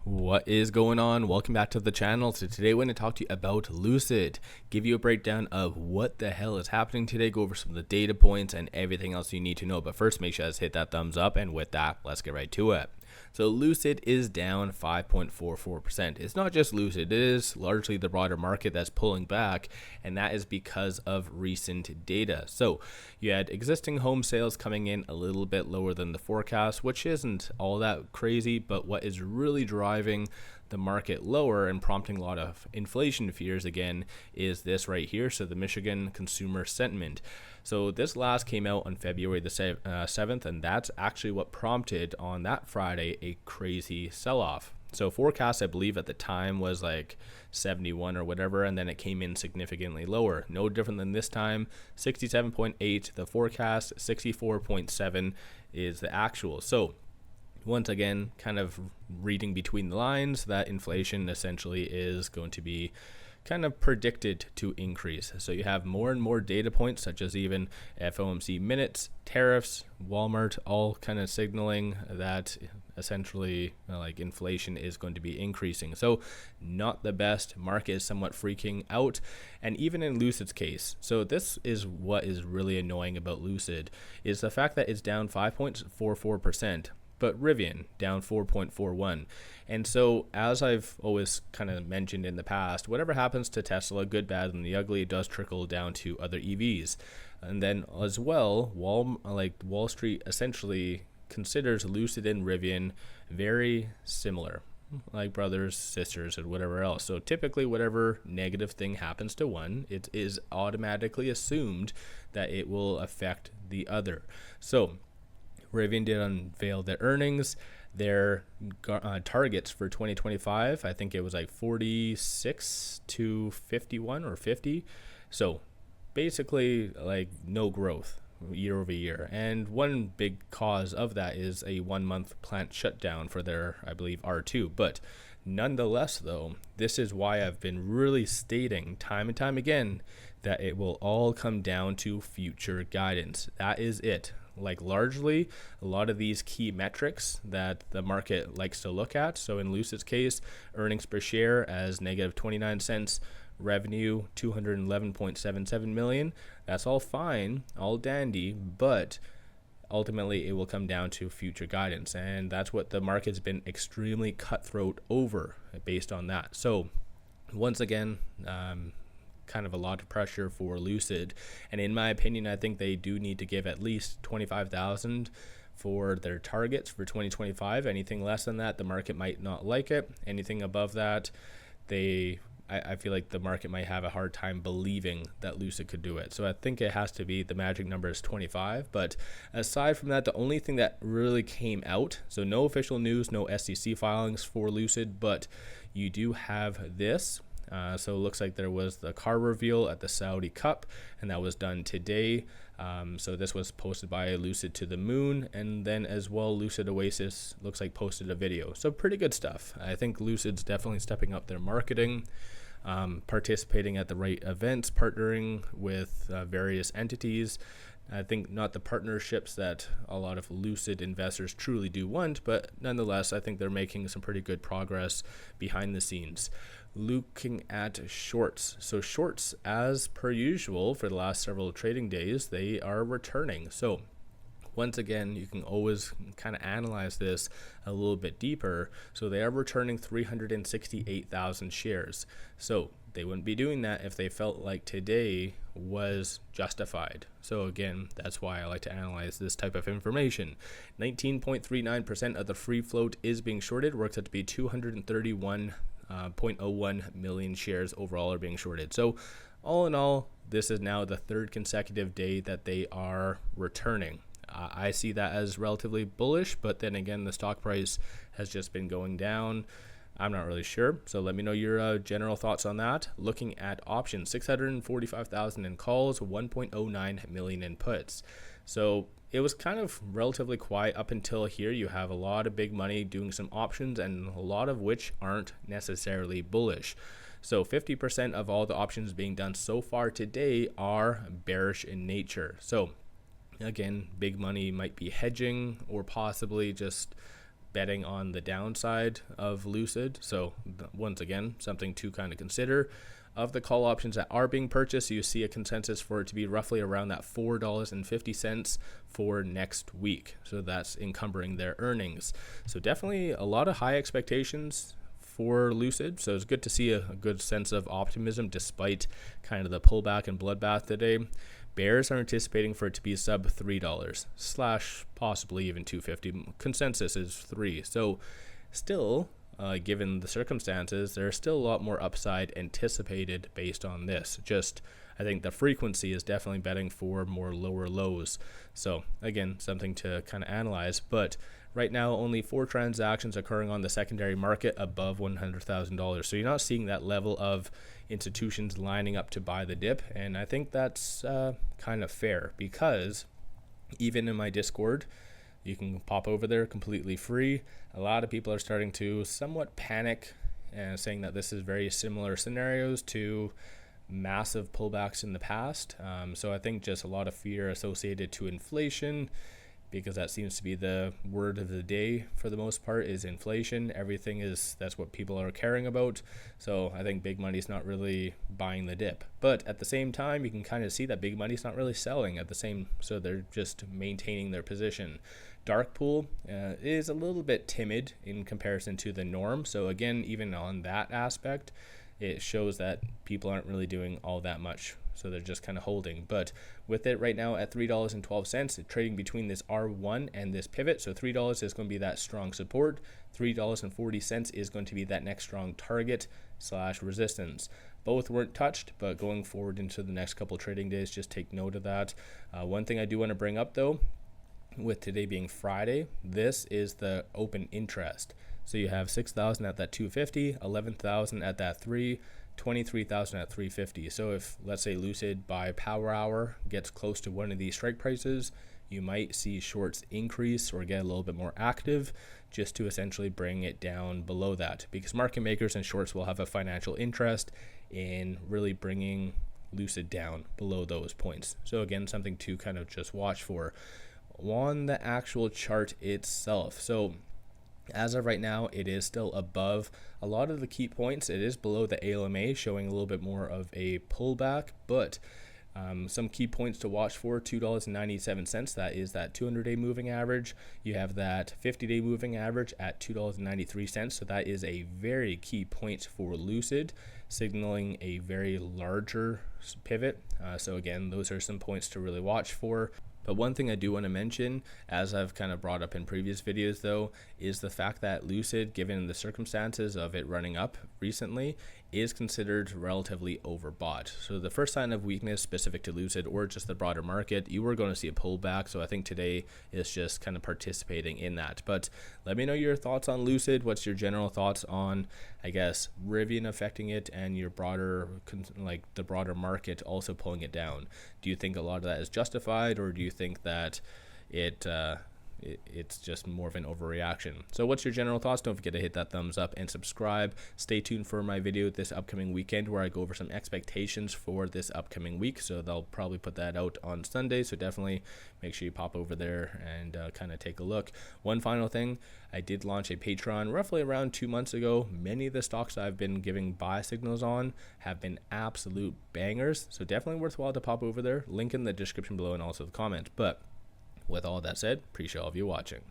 What is going on? Welcome back to the channel. So today we're going to talk to you about Lucid, give you a breakdown of what the hell is happening today, go over some of the data points and everything else you need to know. But first, make sure to hit that thumbs up, and with that, let's get right to it. So Lucid is down 5.44%. It's not just Lucid, it is largely the broader market that's pulling back, and that is because of recent data. So you had existing home sales coming in a little bit lower than the forecast, which isn't all that crazy, but what is really driving the market lower and prompting a lot of inflation fears again is this right here. So the Michigan Consumer Sentiment. So this last came out on February the 7th, and that's actually what prompted on that Friday a crazy sell-off. So forecast, I believe at the time was like 71 or whatever, and then it came in significantly lower. No different than this time, 67.8 the forecast, 64.7 is the actual. So once again, kind of reading between the lines, that inflation essentially is going to be kind of predicted to increase. So you have more and more data points, such as even FOMC minutes, tariffs, Walmart, all kind of signaling that essentially like inflation is going to be increasing. So not the best. Market is somewhat freaking out. And even in Lucid's case, so this is what is really annoying about Lucid, is the fact that it's down 5.44%. But Rivian down 4.41. And so, as I've always kind of mentioned in the past, whatever happens to Tesla, good, bad, and the ugly, does trickle down to other EVs. And then as well, Wall Street essentially considers Lucid and Rivian very similar, like brothers, sisters, and whatever else. So typically whatever negative thing happens to one, it is automatically assumed that it will affect the other. So Rivian did unveil their earnings, their targets for 2025. I think it was like 46 to 51 or 50. So basically like no growth year over year. And one big cause of that is a 1 month plant shutdown for their, I believe, R2. But nonetheless, though, this is why I've been really stating time and time again that it will all come down to future guidance. That is it. Like largely a lot of these key metrics that the market likes to look at. So in Lucid's case, earnings per share as negative 29 cents, revenue 211.77 million. That's all fine, all dandy, but ultimately it will come down to future guidance. And that's what the market's been extremely cutthroat over based on that. So once again, kind of a lot of pressure for Lucid, and in my opinion, I think they do need to give at least 25,000 for their targets for 2025. Anything less than that, the market might not like it. Anything above that, I feel like the market might have a hard time believing that Lucid could do it. So I think it has to be, the magic number is 25. But aside from that, the only thing that really came out, so no official news, no SEC filings for Lucid, but you do have this. So it looks like there was the car reveal at the Saudi Cup, and that was done today. So this was posted by Lucid to the Moon, and then as well Lucid Oasis looks like posted a video. So pretty good stuff. I think Lucid's definitely stepping up their marketing, participating at the right events, partnering with various entities. I think not the partnerships that a lot of Lucid investors truly do want, but nonetheless, I think they're making some pretty good progress behind the scenes. Looking at shorts. So shorts, as per usual for the last several trading days, they are returning. So once again, you can always kind of analyze this a little bit deeper. So they are returning 368,000 shares. So they wouldn't be doing that if they felt like today was justified. So again, that's why I like to analyze this type of information. 19.39% of the free float is being shorted, works out to be 231.01 million shares overall are being shorted. So all in all, this is now the third consecutive day that they are returning. I see that as relatively bullish, but then again, the stock price has just been going down. I'm not really sure. So let me know your general thoughts on that. Looking at options, 645,000 in calls, 1.09 million in puts. So it was kind of relatively quiet up until here. You have a lot of big money doing some options, and a lot of which aren't necessarily bullish. So 50% of all the options being done so far today are bearish in nature. So again, big money might be hedging or possibly just betting on the downside of Lucid. So once again, something to kind of consider. Of the call options that are being purchased, you see a consensus for it to be roughly around that $4.50 for next week. So that's encumbering their earnings. So definitely a lot of high expectations for Lucid. So it's good to see a good sense of optimism despite kind of the pullback and bloodbath today. Bears are anticipating for it to be sub $3 / possibly even $2.50. Consensus is $3. So still, given the circumstances, there's still a lot more upside anticipated based on this. Just, I think the frequency is definitely betting for more lower lows. So again, something to kind of analyze. But right now, only 4 transactions occurring on the secondary market above $100,000. So you're not seeing that level of institutions lining up to buy the dip. And I think that's kind of fair, because even in my Discord, you can pop over there completely free. A lot of people are starting to somewhat panic and saying that this is very similar scenarios to massive pullbacks in the past. So I think just a lot of fear associated to inflation, because that seems to be the word of the day for the most part, is inflation. Everything is, that's what people are caring about. So I think big money's not really buying the dip. But at the same time, you can kind of see that big money's not really selling at the same, so they're just maintaining their position. Dark pool is a little bit timid in comparison to the norm. So again, even on that aspect, it shows that people aren't really doing all that much. So they're just kind of holding. But with it right now at $3.12, it's trading between this R1 and this pivot. So $3 is going to be that strong support. $3.40 is going to be that next strong target / resistance. Both weren't touched, but going forward into the next couple trading days, just take note of that. One thing I do want to bring up though, with today being Friday, this is the open interest. So you have 6,000 at that 250, 11,000 at that 3, 23,000 at 350. So if, let's say, Lucid by power hour gets close to one of these strike prices, you might see shorts increase or get a little bit more active, just to essentially bring it down below that, because market makers and shorts will have a financial interest in really bringing Lucid down below those points. So again, something to kind of just watch for on the actual chart itself. So as of right now, it is still above a lot of the key points. It is below the ALMA, showing a little bit more of a pullback, but some key points to watch for: $2.97. That is that 200-day moving average. You have that 50-day moving average at $2.93. So that is a very key point for Lucid, signaling a very larger pivot. So again, those are some points to really watch for. But one thing I do want to mention, as I've kind of brought up in previous videos though, is the fact that Lucid, given the circumstances of it running up recently, is considered relatively overbought. So the first sign of weakness specific to Lucid or just the broader market, you were going to see a pullback. So I think today is just kind of participating in that. But let me know your thoughts on Lucid. What's your general thoughts on, I guess, Rivian affecting it and your broader, like the broader market also pulling it down? Do you think a lot of that is justified, or do you think that it's just more of an overreaction? So what's your general thoughts? Don't forget to hit that thumbs up and subscribe. Stay tuned for my video this upcoming weekend, where I go over some expectations for this upcoming week. So they'll probably put that out on Sunday, so definitely make sure you pop over there and kind of take a look. One final thing, I did launch a Patreon roughly around 2 months ago. Many of the stocks I've been giving buy signals on have been absolute bangers, so definitely worthwhile to pop over there. Link in the description below and also the comments. But with all that said, appreciate all of you watching.